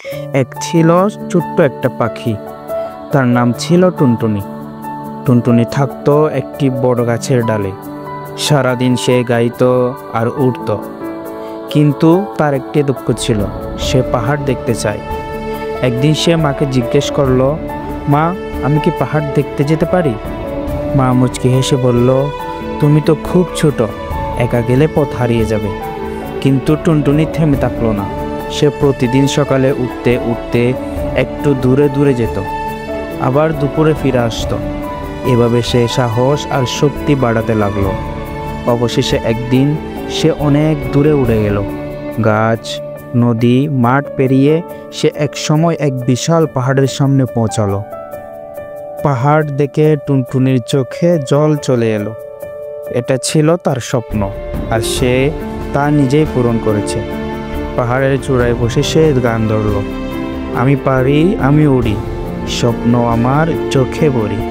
এক ছিল ছোট্ট একটা পাখি, তার নাম ছিল টুনটুনি। টুনটুনি থাকতো একটি বড় গাছের ডালে। সারাদিন সে গাইতো আর উড়তো, কিন্তু তার একটি দুঃখ ছিল, সে পাহাড় দেখতে চায়। একদিন সে মাকে জিজ্ঞেস করলো, মা, আমি কি পাহাড় দেখতে যেতে পারি? মা মুচকি হেসে বলল, তুমি তো খুব ছোট, একা গেলে পথ হারিয়ে যাবে। কিন্তু টুনটুনি থেমে থাকলো না। সে প্রতিদিন সকালে উঠতে উঠতে একটু দূরে দূরে যেত, আবার দুপুরে ফিরে আসতো। এভাবে সে সাহস আর শক্তি বাড়াতে লাগলো। অবশেষে একদিন সে অনেক দূরে উড়ে গেল। গাছ, নদী, মাঠ পেরিয়ে সে এক সময় এক বিশাল পাহাড়ের সামনে পৌঁছালো। পাহাড় দেখে টুনটুনির চোখে জল চলে এলো। এটা ছিল তার স্বপ্ন, আর সে তা নিজেই পূরণ করেছে। পাহাড়ের চূড়ায় বসে সে গান ধরল, আমি পারি, আমি উড়ি, স্বপ্ন আমার চোখে ভরি।